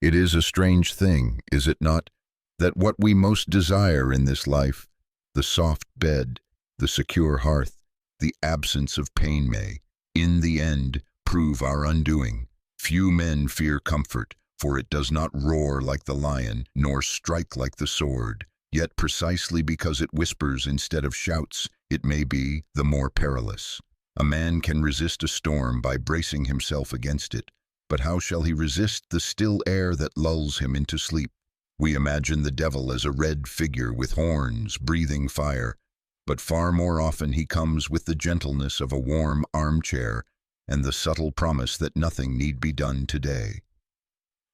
It is a strange thing, is it not, that what we most desire in this life, the soft bed, the secure hearth, the absence of pain may, in the end, prove our undoing. Few men fear comfort, for it does not roar like the lion, nor strike like the sword. Yet precisely because it whispers instead of shouts, it may be the more perilous. A man can resist a storm by bracing himself against it, but how shall he resist the still air that lulls him into sleep? We imagine the devil as a red figure with horns, breathing fire, but far more often he comes with the gentleness of a warm armchair and the subtle promise that nothing need be done today.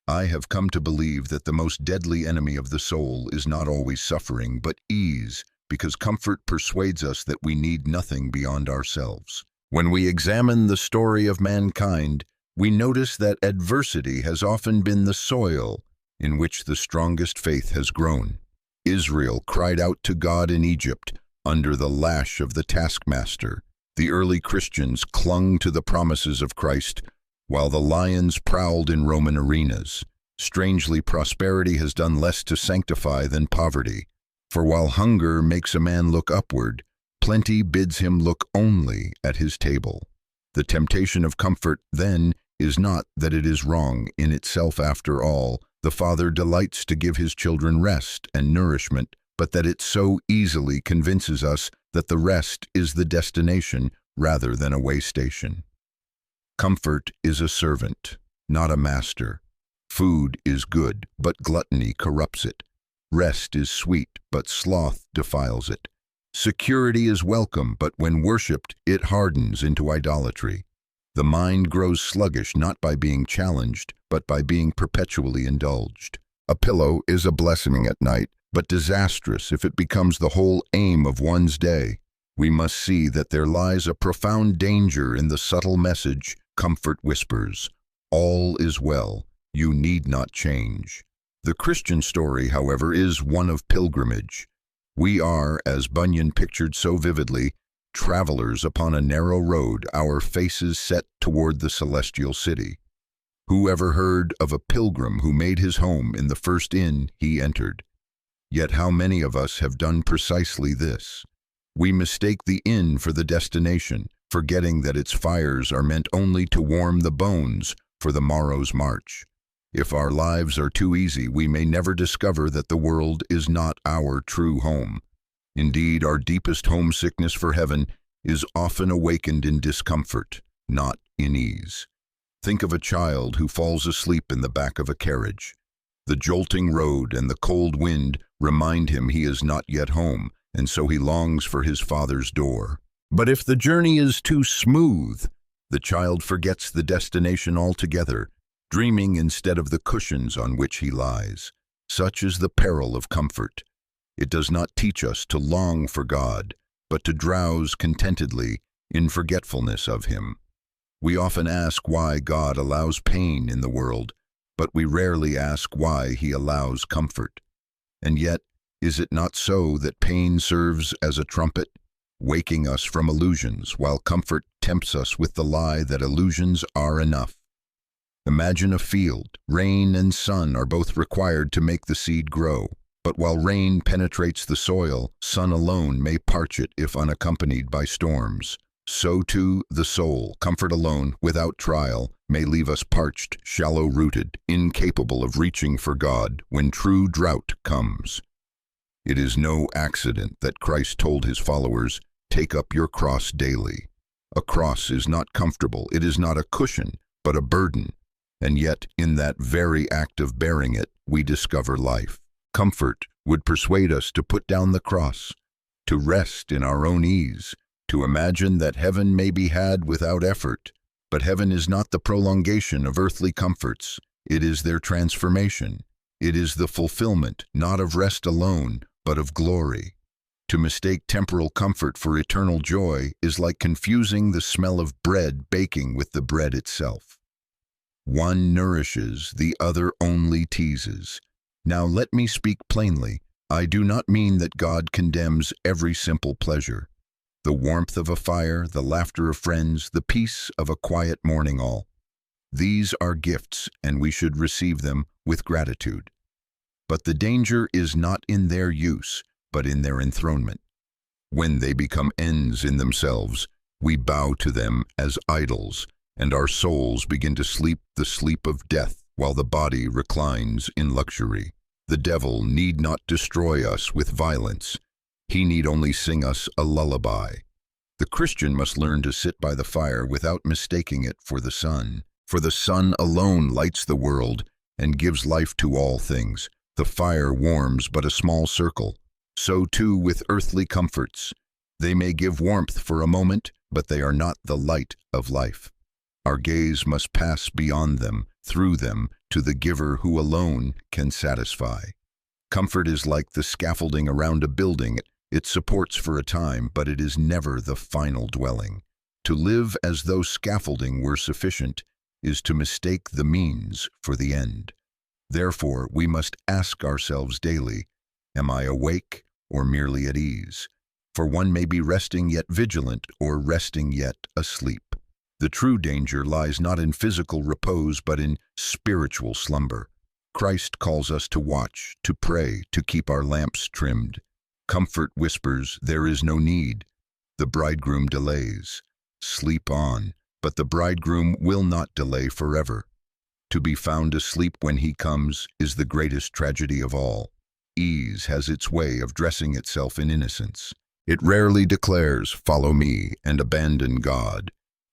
I have come to believe that the most deadly enemy of the soul is not always suffering, but ease, because comfort persuades us that we need nothing beyond ourselves. When we examine the story of mankind, we notice that adversity has often been the soil in which the strongest faith has grown. Israel cried out to God in Egypt under the lash of the taskmaster. The early Christians clung to the promises of Christ, while the lions prowled in Roman arenas. Strangely, prosperity has done less to sanctify than poverty. For while hunger makes a man look upward, plenty bids him look only at his table. The temptation of comfort, then, is not that it is wrong in itself after all. The Father delights to give his children rest and nourishment, but that it so easily convinces us that the rest is the destination rather than a way station. Comfort is a servant, not a master. Food is good, but gluttony corrupts it. Rest is sweet, but sloth defiles it. Security is welcome, but when worshipped, it hardens into idolatry. The mind grows sluggish not by being challenged, but by being perpetually indulged. A pillow is a blessing at night, but disastrous if it becomes the whole aim of one's day. We must see that there lies a profound danger in the subtle message comfort whispers. All is well. You need not change. The Christian story, however, is one of pilgrimage. We are, as Bunyan pictured so vividly, travelers upon a narrow road, our faces set toward the celestial city. Who ever heard of a pilgrim who made his home in the first inn he entered? Yet how many of us have done precisely this? We mistake the inn for the destination, forgetting that its fires are meant only to warm the bones for the morrow's march. If our lives are too easy, we may never discover that the world is not our true home. Indeed, our deepest homesickness for heaven is often awakened in discomfort, not in ease. Think of a child who falls asleep in the back of a carriage. The jolting road and the cold wind remind him he is not yet home, and so he longs for his father's door. But if the journey is too smooth, the child forgets the destination altogether, dreaming instead of the cushions on which he lies. Such is the peril of comfort. It does not teach us to long for God, but to drowse contentedly in forgetfulness of him. We often ask why God allows pain in the world, but we rarely ask why he allows comfort. And yet, is it not so that pain serves as a trumpet, waking us from illusions, while comfort tempts us with the lie that illusions are enough? Imagine a field. Rain and sun are both required to make the seed grow. But while rain penetrates the soil, sun alone may parch it if unaccompanied by storms. So too the soul, comfort alone, without trial, may leave us parched, shallow-rooted, incapable of reaching for God when true drought comes. It is no accident that Christ told his followers, "Take up your cross daily." A cross is not comfortable, it is not a cushion, but a burden. And yet, in that very act of bearing it, we discover life. Comfort would persuade us to put down the cross, to rest in our own ease, to imagine that heaven may be had without effort. But heaven is not the prolongation of earthly comforts, it is their transformation. It is the fulfillment, not of rest alone, but of glory. To mistake temporal comfort for eternal joy is like confusing the smell of bread baking with the bread itself. One nourishes, the other only teases. Now let me speak plainly. I do not mean that God condemns every simple pleasure. The warmth of a fire, the laughter of friends, the peace of a quiet morning all. These are gifts, and we should receive them with gratitude. But the danger is not in their use, but in their enthronement. When they become ends in themselves, we bow to them as idols, and our souls begin to sleep the sleep of death while the body reclines in luxury. The devil need not destroy us with violence. He need only sing us a lullaby. The Christian must learn to sit by the fire without mistaking it for the sun. For the sun alone lights the world and gives life to all things. The fire warms but a small circle. So too with earthly comforts. They may give warmth for a moment, but they are not the light of life. Our gaze must pass beyond them, through them, to the giver who alone can satisfy. Comfort is like the scaffolding around a building. It supports for a time, but it is never the final dwelling. To live as though scaffolding were sufficient is to mistake the means for the end. Therefore, we must ask ourselves daily, am I awake or merely at ease? For one may be resting yet vigilant or resting yet asleep. The true danger lies not in physical repose but in spiritual slumber. Christ calls us to watch, to pray, to keep our lamps trimmed. Comfort whispers, there is no need. The bridegroom delays. Sleep on, but the bridegroom will not delay forever. To be found asleep when he comes is the greatest tragedy of all. Ease has its way of dressing itself in innocence. It rarely declares, follow me, and abandon God.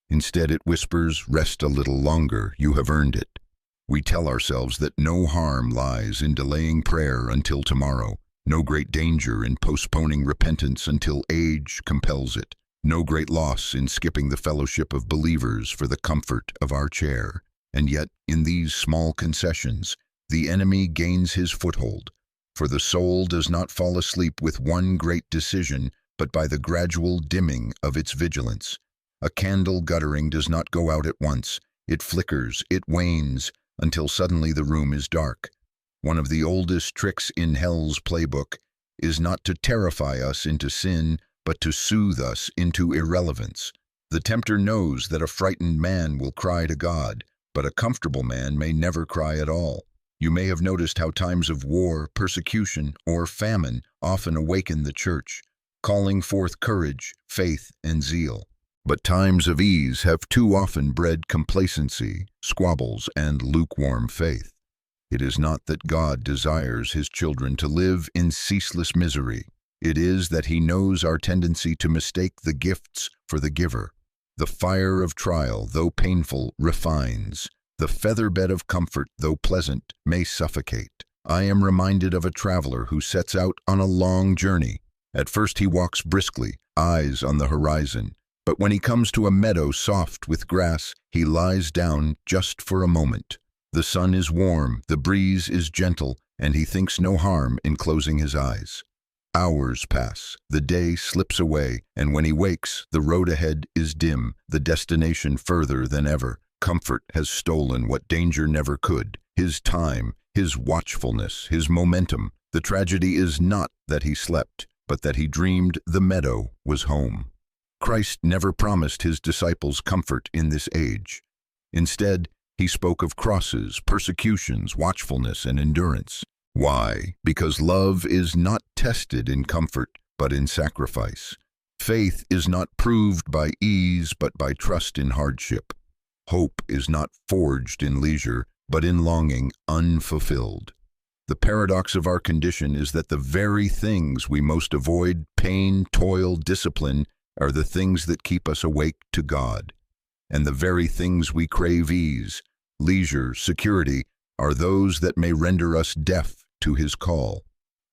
Instead it whispers, rest a little longer, you have earned it. We tell ourselves that no harm lies in delaying prayer until tomorrow, no great danger in postponing repentance until age compels it, no great loss in skipping the fellowship of believers for the comfort of our chair. And yet, in these small concessions, the enemy gains his foothold. For the soul does not fall asleep with one great decision, but by the gradual dimming of its vigilance. A candle guttering does not go out at once. It flickers, it wanes, until suddenly the room is dark. One of the oldest tricks in hell's playbook is not to terrify us into sin, but to soothe us into irrelevance. The tempter knows that a frightened man will cry to God, but a comfortable man may never cry at all. You may have noticed how times of war, persecution, or famine often awaken the church, calling forth courage, faith, and zeal. But times of ease have too often bred complacency, squabbles, and lukewarm faith. It is not that God desires his children to live in ceaseless misery. It is that he knows our tendency to mistake the gifts for the giver. The fire of trial, though painful, refines. The feather-bed of comfort, though pleasant, may suffocate. I am reminded of a traveler who sets out on a long journey. At first he walks briskly, eyes on the horizon. But when he comes to a meadow soft with grass, he lies down just for a moment. The sun is warm, the breeze is gentle, and he thinks no harm in closing his eyes. Hours pass, the day slips away, and when he wakes, the road ahead is dim, the destination further than ever. Comfort has stolen what danger never could, his time, his watchfulness, his momentum. The tragedy is not that he slept, but that he dreamed the meadow was home. Christ never promised his disciples comfort in this age. Instead, he spoke of crosses, persecutions, watchfulness, and endurance. Why? Because love is not tested in comfort, but in sacrifice. Faith is not proved by ease, but by trust in hardship. Hope is not forged in leisure, but in longing unfulfilled. The paradox of our condition is that the very things we most avoid, pain, toil, discipline, are the things that keep us awake to God. And the very things we crave ease, leisure, security, are those that may render us deaf to his call.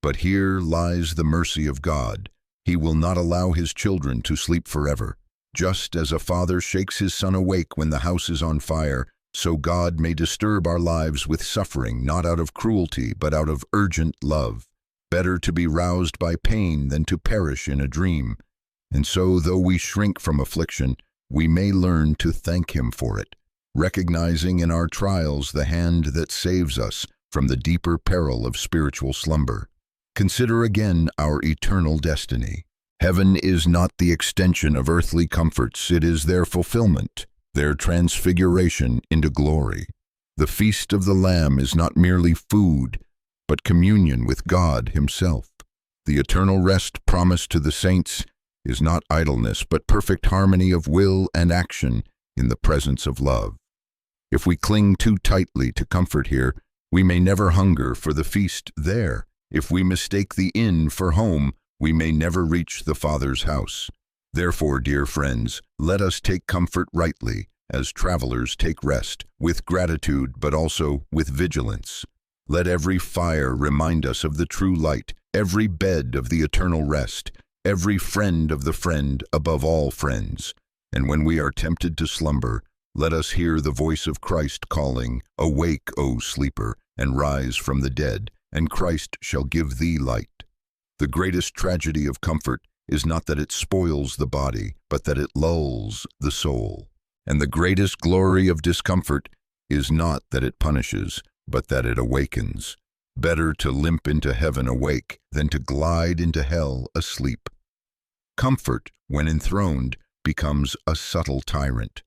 But here lies the mercy of God. He will not allow his children to sleep forever. Just as a father shakes his son awake when the house is on fire, so God may disturb our lives with suffering, not out of cruelty, but out of urgent love. Better to be roused by pain than to perish in a dream. And so, though we shrink from affliction, we may learn to thank him for it, recognizing in our trials the hand that saves us from the deeper peril of spiritual slumber. Consider again our eternal destiny. Heaven is not the extension of earthly comforts, it is their fulfillment. their transfiguration into glory. The feast of the Lamb is not merely food, but communion with God Himself. The eternal rest promised to the saints is not idleness, but perfect harmony of will and action in the presence of love. If we cling too tightly to comfort here, we may never hunger for the feast there. If we mistake the inn for home, we may never reach the Father's house. Therefore, dear friends, let us take comfort rightly, as travelers take rest, with gratitude but also with vigilance. Let every fire remind us of the true light, every bed of the eternal rest, every friend of the friend above all friends. And when we are tempted to slumber, let us hear the voice of Christ calling, "Awake, O sleeper, and rise from the dead, and Christ shall give thee light." The greatest tragedy of comfort is not that it spoils the body, but that it lulls the soul. And the greatest glory of discomfort is not that it punishes, but that it awakens. Better to limp into heaven awake than to glide into hell asleep. Comfort, when enthroned, becomes a subtle tyrant.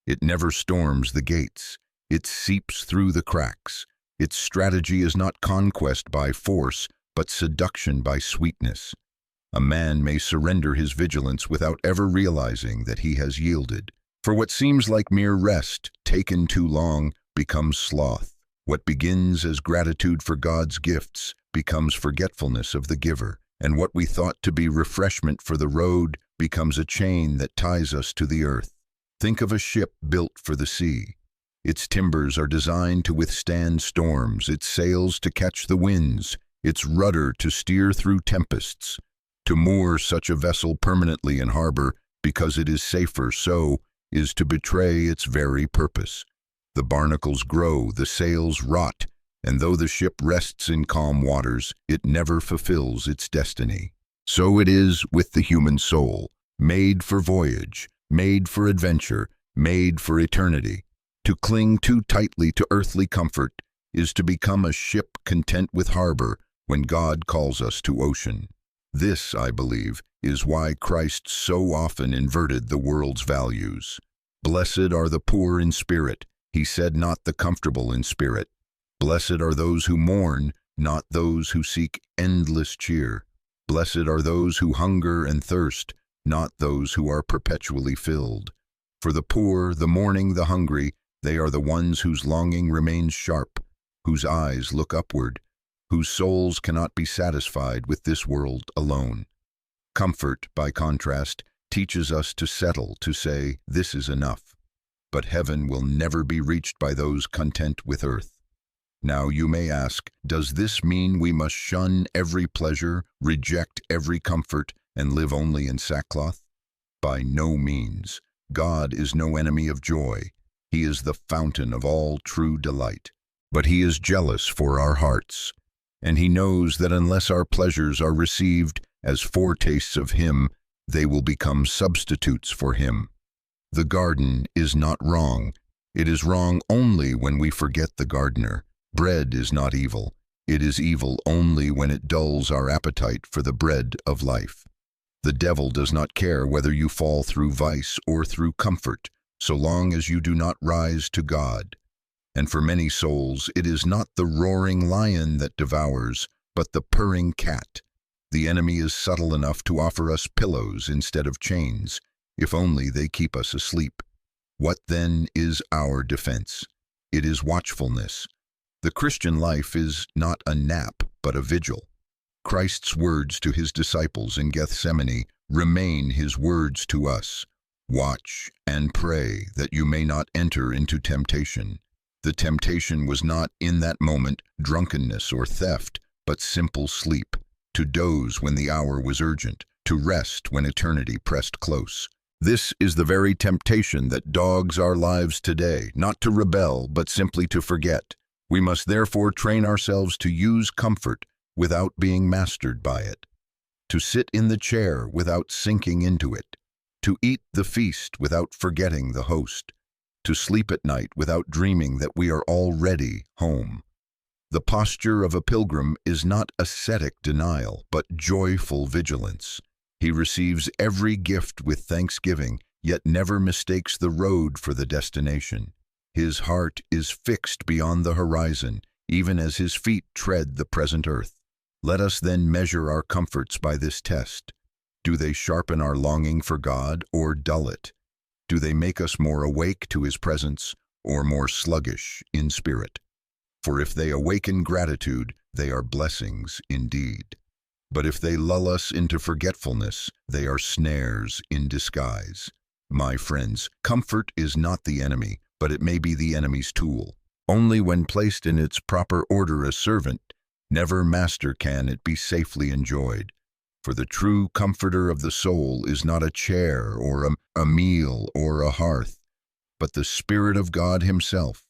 It never storms the gates. It seeps through the cracks. Its strategy is not conquest by force, but seduction by sweetness. A man may surrender his vigilance without ever realizing that he has yielded. For what seems like mere rest, taken too long, becomes sloth. What begins as gratitude for God's gifts becomes forgetfulness of the giver, and what we thought to be refreshment for the road becomes a chain that ties us to the earth. Think of a ship built for the sea. Its timbers are designed to withstand storms, its sails to catch the winds, its rudder to steer through tempests. To moor such a vessel permanently in harbor because it is safer so is to betray its very purpose. The barnacles grow, the sails rot, and though the ship rests in calm waters, it never fulfills its destiny. So it is with the human soul, made for voyage, made for adventure, made for eternity. To cling too tightly to earthly comfort is to become a ship content with harbor when God calls us to ocean. This, I believe, is why Christ so often inverted the world's values. Blessed are the poor in spirit, He said, not the comfortable in spirit. Blessed are those who mourn, not those who seek endless cheer. Blessed are those who hunger and thirst, not those who are perpetually filled. For the poor, the mourning, the hungry, they are the ones whose longing remains sharp, whose eyes look upward, whose souls cannot be satisfied with this world alone. Comfort, by contrast, teaches us to settle, to say, "This is enough." But heaven will never be reached by those content with earth. Now you may ask, does this mean we must shun every pleasure, reject every comfort, and live only in sackcloth? By no means. God is no enemy of joy. He is the fountain of all true delight. But He is jealous for our hearts, and He knows that unless our pleasures are received as foretastes of Him, they will become substitutes for Him. The garden is not wrong. It is wrong only when we forget the gardener. Bread is not evil. It is evil only when it dulls our appetite for the bread of life. The devil does not care whether you fall through vice or through comfort, so long as you do not rise to God. And for many souls, it is not the roaring lion that devours, but the purring cat. The enemy is subtle enough to offer us pillows instead of chains, if only they keep us asleep. What then is our defense? It is watchfulness. The Christian life is not a nap, but a vigil. Christ's words to His disciples in Gethsemane remain His words to us. Watch and pray that you may not enter into temptation. The temptation was not, in that moment, drunkenness or theft, but simple sleep, to doze when the hour was urgent, to rest when eternity pressed close. This is the very temptation that dogs our lives today, not to rebel, but simply to forget. We must therefore train ourselves to use comfort without being mastered by it, to sit in the chair without sinking into it, to eat the feast without forgetting the host, to sleep at night without dreaming that we are already home. The posture of a pilgrim is not ascetic denial, but joyful vigilance. He receives every gift with thanksgiving yet never mistakes the road for the destination. His heart is fixed beyond the horizon, even as his feet tread the present earth. Let us then measure our comforts by this test. Do they sharpen our longing for God or dull it? Do they make us more awake to his presence or more sluggish in spirit? For if they awaken gratitude, they are blessings indeed. But if they lull us into forgetfulness, they are snares in disguise. My friends, comfort is not the enemy, but it may be the enemy's tool. Only when placed in its proper order as servant, never master can it be safely enjoyed. For the true comforter of the soul is not a chair or a meal or a hearth, but the Spirit of God himself,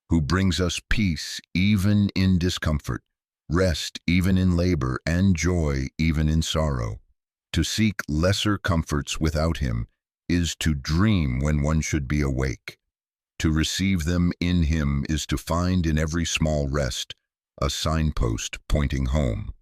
who brings us peace even in discomfort, rest even in labor, and joy even in sorrow. To seek lesser comforts without him is to dream when one should be awake. To receive them in him is to find in every small rest a signpost pointing home.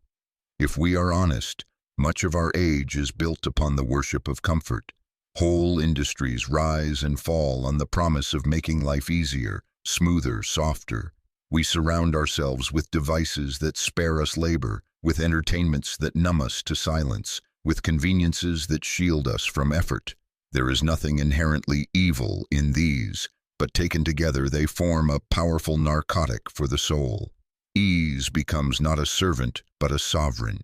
If we are honest, much of our age is built upon the worship of comfort. Whole industries rise and fall on the promise of making life easier, smoother, softer. We surround ourselves with devices that spare us labor, with entertainments that numb us to silence, with conveniences that shield us from effort. There is nothing inherently evil in these, but taken together they form a powerful narcotic for the soul. Ease becomes not a servant, but a sovereign.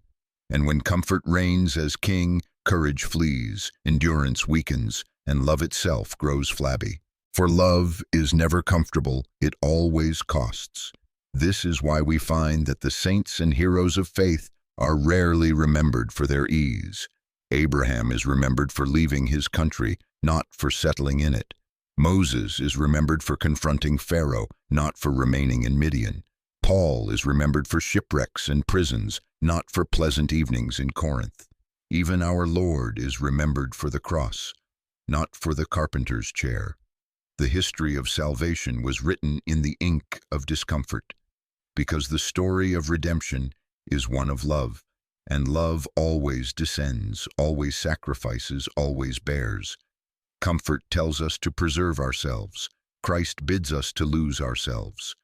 And when comfort reigns as king, courage flees, endurance weakens, and love itself grows flabby. For love is never comfortable, it always costs. This is why we find that the saints and heroes of faith are rarely remembered for their ease. Abraham is remembered for leaving his country, not for settling in it. Moses is remembered for confronting Pharaoh, not for remaining in Midian. Paul is remembered for shipwrecks and prisons, not for pleasant evenings in Corinth. Even our Lord is remembered for the cross, not for the carpenter's chair. The history of salvation was written in the ink of discomfort, because the story of redemption is one of love, and love always descends, always sacrifices, always bears. Comfort tells us to preserve ourselves. Christ bids us to lose ourselves.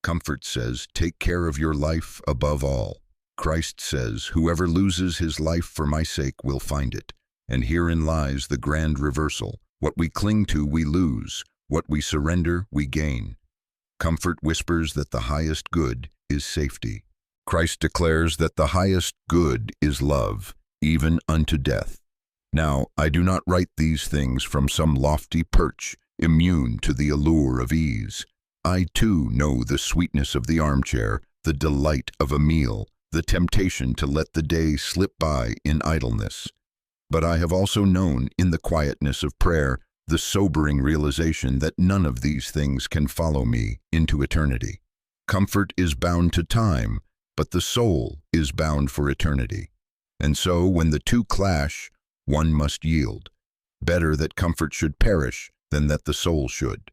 Comfort says, take care of your life above all. Christ says, whoever loses his life for my sake will find it. And herein lies the grand reversal. What we cling to, we lose. What we surrender, we gain. Comfort whispers that the highest good is safety. Christ declares that the highest good is love, even unto death. Now, I do not write these things from some lofty perch, immune to the allure of ease. I too know the sweetness of the armchair, the delight of a meal, the temptation to let the day slip by in idleness. But I have also known, in the quietness of prayer, the sobering realization that none of these things can follow me into eternity. Comfort is bound to time, but the soul is bound for eternity. And so, when the two clash, one must yield. Better that comfort should perish than that the soul should.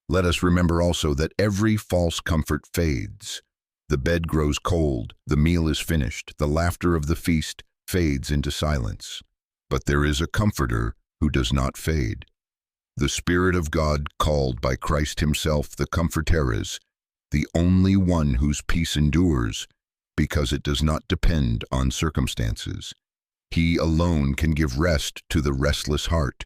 Let us remember also that every false comfort fades. The bed grows cold, the meal is finished, the laughter of the feast fades into silence. But there is a comforter who does not fade. The Spirit of God, called by Christ himself the Comforter, is the only one whose peace endures, because it does not depend on circumstances. He alone can give rest to the restless heart,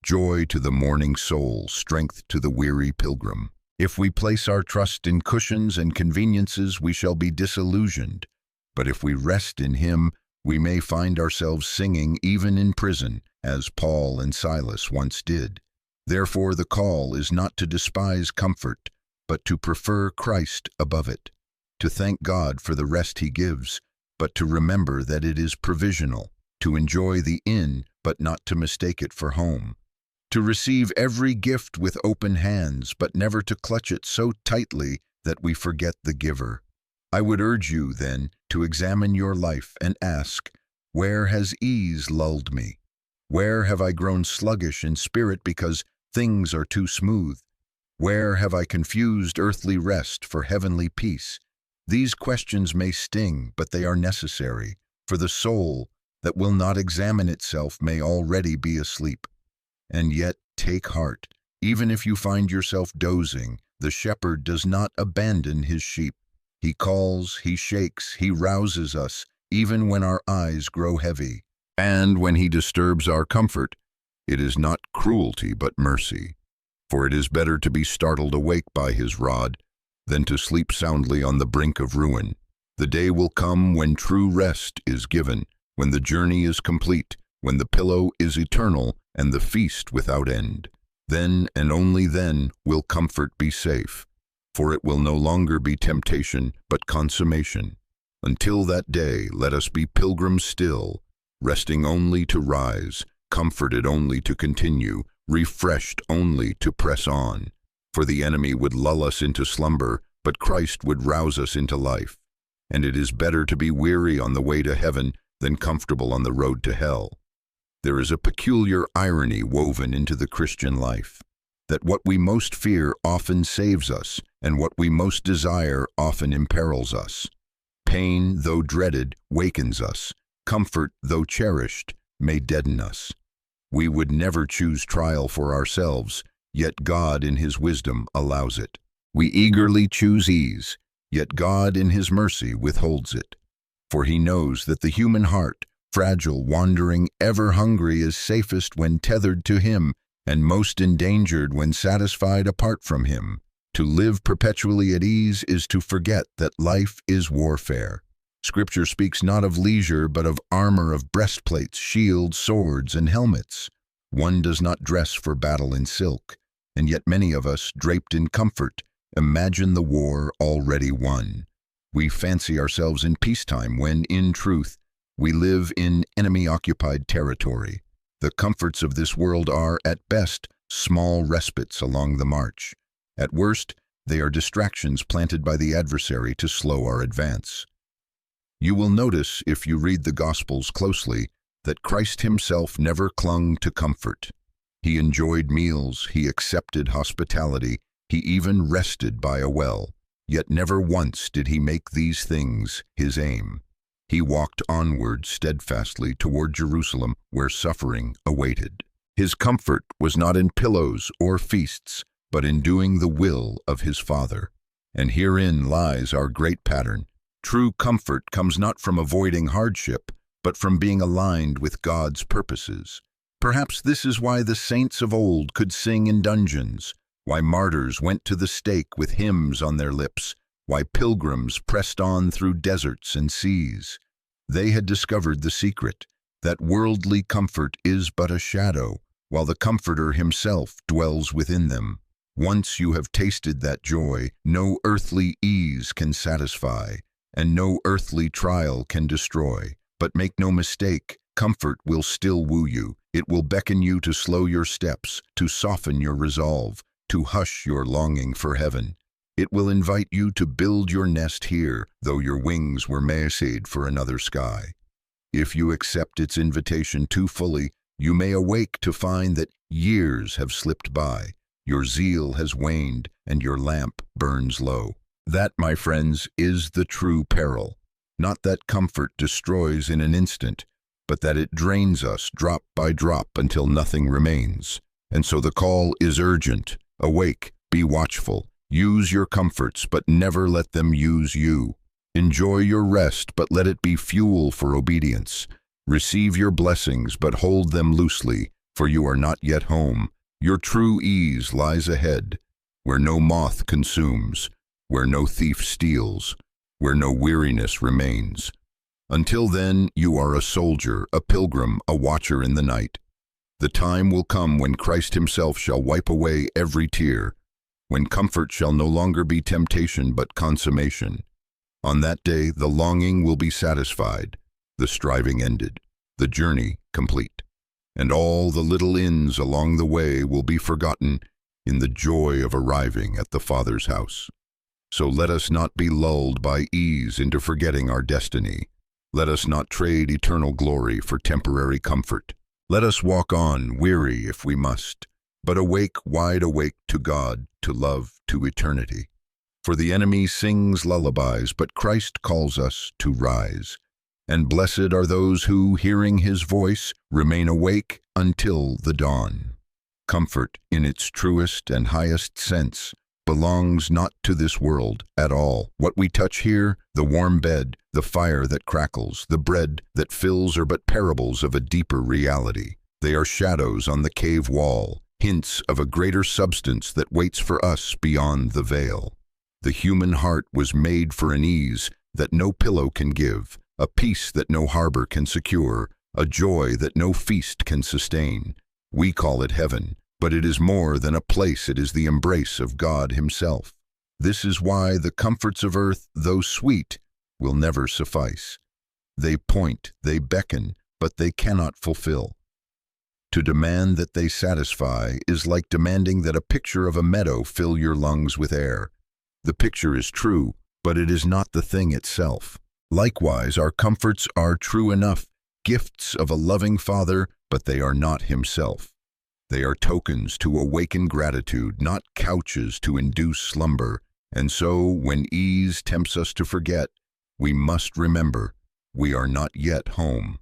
joy to the mourning soul, strength to the weary pilgrim. If we place our trust in cushions and conveniences, we shall be disillusioned. But if we rest in him, we may find ourselves singing even in prison, as Paul and Silas once did. Therefore, the call is not to despise comfort, but to prefer Christ above it, to thank God for the rest he gives, but to remember that it is provisional, to enjoy the inn, but not to mistake it for home, to receive every gift with open hands, but never to clutch it so tightly that we forget the giver. I would urge you, then, to examine your life and ask, where has ease lulled me? Where have I grown sluggish in spirit because things are too smooth? Where have I confused earthly rest for heavenly peace? These questions may sting, but they are necessary, for the soul that will not examine itself may already be asleep. And yet, take heart. Even if you find yourself dozing, the shepherd does not abandon his sheep. He calls, he shakes, he rouses us, even when our eyes grow heavy. And when he disturbs our comfort, it is not cruelty but mercy. For it is better to be startled awake by his rod than to sleep soundly on the brink of ruin. The day will come when true rest is given, when the journey is complete, when the pillow is eternal and the feast without end. Then and only then will comfort be safe, for it will no longer be temptation but consummation. Until that day, let us be pilgrims still, resting only to rise, comforted only to continue, refreshed only to press on. For the enemy would lull us into slumber, but Christ would rouse us into life. And it is better to be weary on the way to heaven than comfortable on the road to hell. There is a peculiar irony woven into the Christian life, that what we most fear often saves us, and what we most desire often imperils us. Pain, though dreaded, wakens us. Comfort, though cherished, may deaden us. We would never choose trial for ourselves, yet God in his wisdom allows it. We eagerly choose ease, yet God in his mercy withholds it. For he knows that the human heart, fragile, wandering, ever hungry, is safest when tethered to him, and most endangered when satisfied apart from him. To live perpetually at ease is to forget that life is warfare. Scripture speaks not of leisure, but of armor, of breastplates, shields, swords, and helmets. One does not dress for battle in silk, and yet many of us, draped in comfort, imagine the war already won. We fancy ourselves in peacetime when, in truth, we live in enemy-occupied territory. The comforts of this world are, at best, small respites along the march. At worst, they are distractions planted by the adversary to slow our advance. You will notice, if you read the Gospels closely, that Christ himself never clung to comfort. He enjoyed meals, he accepted hospitality, he even rested by a well, yet never once did he make these things his aim. He walked onward steadfastly toward Jerusalem, where suffering awaited. His comfort was not in pillows or feasts, but in doing the will of his Father. And herein lies our great pattern. True comfort comes not from avoiding hardship, but from being aligned with God's purposes. Perhaps this is why the saints of old could sing in dungeons, why martyrs went to the stake with hymns on their lips, why pilgrims pressed on through deserts and seas. They had discovered the secret, that worldly comfort is but a shadow, while the Comforter himself dwells within them. Once you have tasted that joy, no earthly ease can satisfy, and no earthly trial can destroy. But make no mistake, comfort will still woo you. It will beckon you to slow your steps, to soften your resolve, to hush your longing for heaven. It will invite you to build your nest here, though your wings were made for another sky. If you accept its invitation too fully, you may awake to find that years have slipped by, your zeal has waned, and your lamp burns low. That, my friends, is the true peril. Not that comfort destroys in an instant, but that it drains us drop by drop until nothing remains. And so the call is urgent. Awake, be watchful. Use your comforts, but never let them use you. Enjoy your rest, but let it be fuel for obedience. Receive your blessings, but hold them loosely, for you are not yet home. Your true ease lies ahead, where no moth consumes, where no thief steals, where no weariness remains. Until then, you are a soldier, a pilgrim, a watcher in the night. The time will come when Christ himself shall wipe away every tear, when comfort shall no longer be temptation but consummation. On that day the longing will be satisfied, the striving ended, the journey complete, and all the little inns along the way will be forgotten in the joy of arriving at the Father's house. So let us not be lulled by ease into forgetting our destiny. Let us not trade eternal glory for temporary comfort. Let us walk on, weary if we must, but awake, wide awake to God, to love, to eternity. For the enemy sings lullabies, but Christ calls us to rise. And blessed are those who, hearing his voice, remain awake until the dawn. Comfort, in its truest and highest sense, belongs not to this world at all. What we touch here, the warm bed, the fire that crackles, the bread that fills, are but parables of a deeper reality. They are shadows on the cave wall, hints of a greater substance that waits for us beyond the veil. The human heart was made for an ease that no pillow can give, a peace that no harbor can secure, a joy that no feast can sustain. We call it heaven, but it is more than a place. It is the embrace of God Himself. This is why the comforts of earth, though sweet, will never suffice. They point, they beckon, but they cannot fulfill. To demand that they satisfy is like demanding that a picture of a meadow fill your lungs with air. The picture is true, but it is not the thing itself. Likewise, our comforts are true enough, gifts of a loving Father, but they are not Himself. They are tokens to awaken gratitude, not couches to induce slumber. And so, when ease tempts us to forget, we must remember we are not yet home.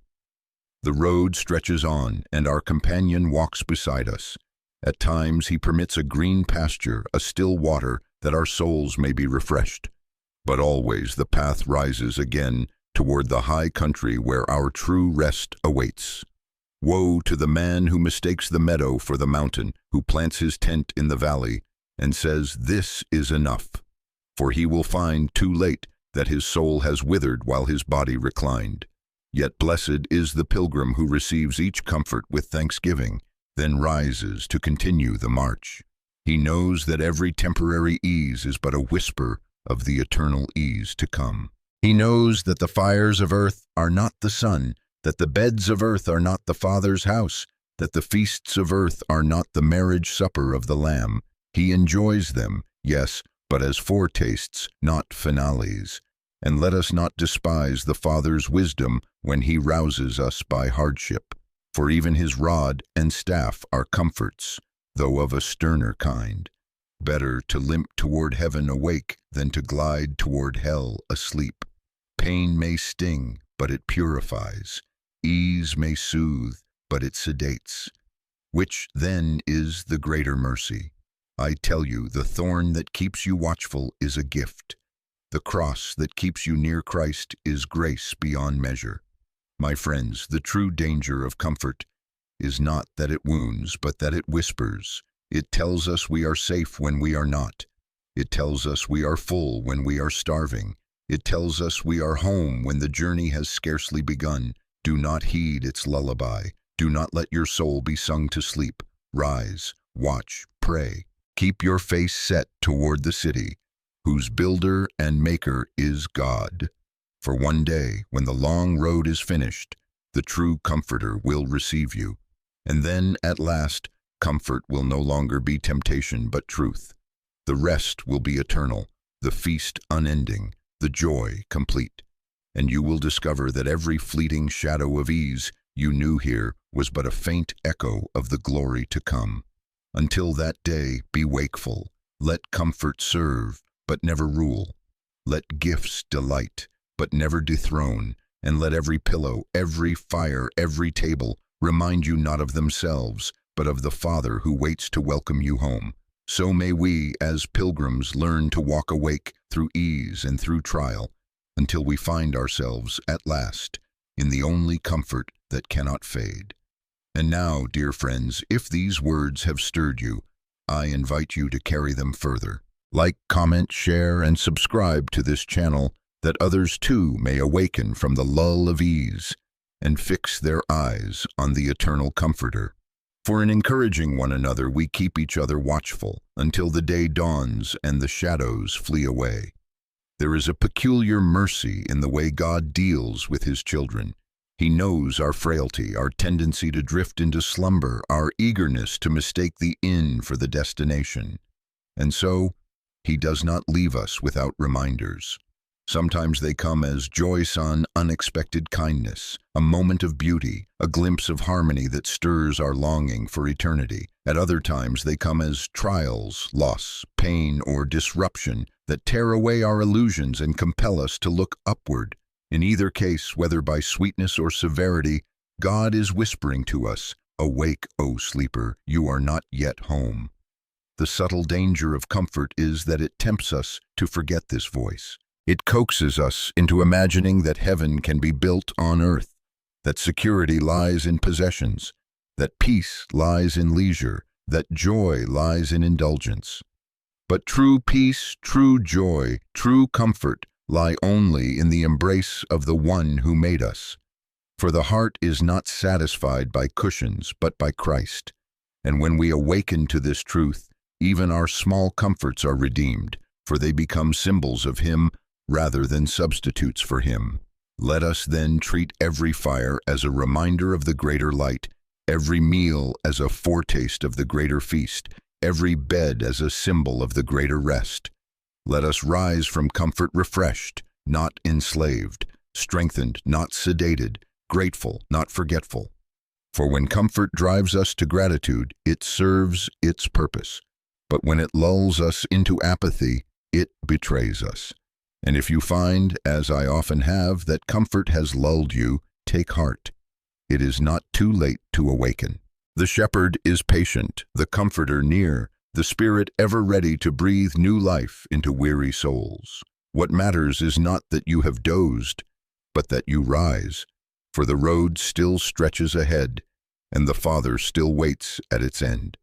The road stretches on, and our companion walks beside us. At times he permits a green pasture, a still water, that our souls may be refreshed. But always the path rises again toward the high country where our true rest awaits. Woe to the man who mistakes the meadow for the mountain, who plants his tent in the valley and says, "This is enough." For he will find too late that his soul has withered while his body reclined. Yet blessed is the pilgrim who receives each comfort with thanksgiving, then rises to continue the march. He knows that every temporary ease is but a whisper of the eternal ease to come. He knows that the fires of earth are not the sun, that the beds of earth are not the Father's house, that the feasts of earth are not the marriage supper of the Lamb. He enjoys them, yes, but as foretastes, not finales. And let us not despise the Father's wisdom when He rouses us by hardship, for even His rod and staff are comforts, though of a sterner kind. Better to limp toward heaven awake than to glide toward hell asleep. Pain may sting, but it purifies. Ease may soothe, but it sedates. Which, then, is the greater mercy? I tell you, the thorn that keeps you watchful is a gift. The cross that keeps you near Christ is grace beyond measure. My friends, the true danger of comfort is not that it wounds, but that it whispers. It tells us we are safe when we are not. It tells us we are full when we are starving. It tells us we are home when the journey has scarcely begun. Do not heed its lullaby. Do not let your soul be sung to sleep. Rise, watch, pray. Keep your face set toward the city, whose builder and maker is God. For one day, when the long road is finished, the true Comforter will receive you. And then, at last, comfort will no longer be temptation but truth. The rest will be eternal, the feast unending, the joy complete. And you will discover that every fleeting shadow of ease you knew here was but a faint echo of the glory to come. Until that day, be wakeful. Let comfort serve, but never rule. Let gifts delight, but never dethrone. And let every pillow, every fire, every table remind you not of themselves, but of the Father who waits to welcome you home. So may we, as pilgrims, learn to walk awake through ease and through trial, until we find ourselves, at last, in the only comfort that cannot fade. And now, dear friends, if these words have stirred you, I invite you to carry them further. Like, comment, share, and subscribe to this channel, that others too may awaken from the lull of ease and fix their eyes on the eternal Comforter. For in encouraging one another, we keep each other watchful until the day dawns and the shadows flee away. There is a peculiar mercy in the way God deals with His children. He knows our frailty, our tendency to drift into slumber, our eagerness to mistake the inn for the destination. And so, He does not leave us without reminders. Sometimes they come as joy-son, unexpected kindness, a moment of beauty, a glimpse of harmony that stirs our longing for eternity. At other times they come as trials, loss, pain, or disruption that tear away our illusions and compel us to look upward. In either case, whether by sweetness or severity, God is whispering to us, Awake, O sleeper, you are not yet home. The subtle danger of comfort is that it tempts us to forget this voice. It coaxes us into imagining that heaven can be built on earth, that security lies in possessions, that peace lies in leisure, that joy lies in indulgence. But true peace, true joy, true comfort lie only in the embrace of the one who made us. For the heart is not satisfied by cushions, but by Christ. And when we awaken to this truth, even our small comforts are redeemed, for they become symbols of Him rather than substitutes for Him. Let us then treat every fire as a reminder of the greater light, every meal as a foretaste of the greater feast, every bed as a symbol of the greater rest. Let us rise from comfort refreshed, not enslaved, strengthened, not sedated, grateful, not forgetful. For when comfort drives us to gratitude, it serves its purpose. But when it lulls us into apathy, it betrays us. And if you find, as I often have, that comfort has lulled you, take heart. It is not too late to awaken. The shepherd is patient, the comforter near, the Spirit ever ready to breathe new life into weary souls. What matters is not that you have dozed, but that you rise, for the road still stretches ahead, and the Father still waits at its end.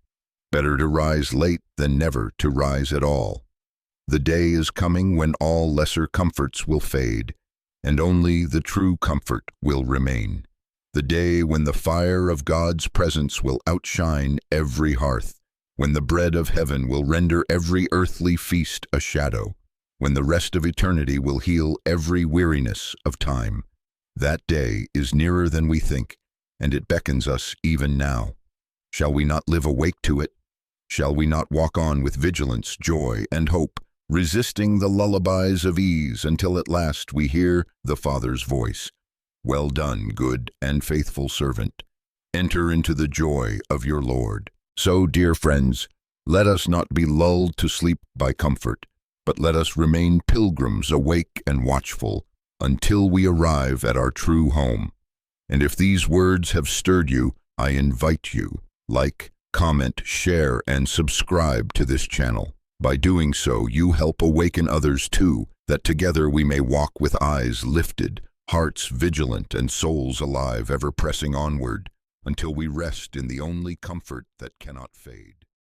Better to rise late than never to rise at all. The day is coming when all lesser comforts will fade, and only the true comfort will remain. The day when the fire of God's presence will outshine every hearth, when the bread of heaven will render every earthly feast a shadow, when the rest of eternity will heal every weariness of time. That day is nearer than we think, and it beckons us even now. Shall we not live awake to it? Shall we not walk on with vigilance, joy, and hope, resisting the lullabies of ease until at last we hear the Father's voice? Well done, good and faithful servant. Enter into the joy of your Lord. So, dear friends, let us not be lulled to sleep by comfort, but let us remain pilgrims awake and watchful until we arrive at our true home. And if these words have stirred you, I invite you, like, comment, share, and subscribe to this channel. By doing so, you help awaken others too, that together we may walk with eyes lifted, hearts vigilant, and souls alive, ever pressing onward, until we rest in the only comfort that cannot fade.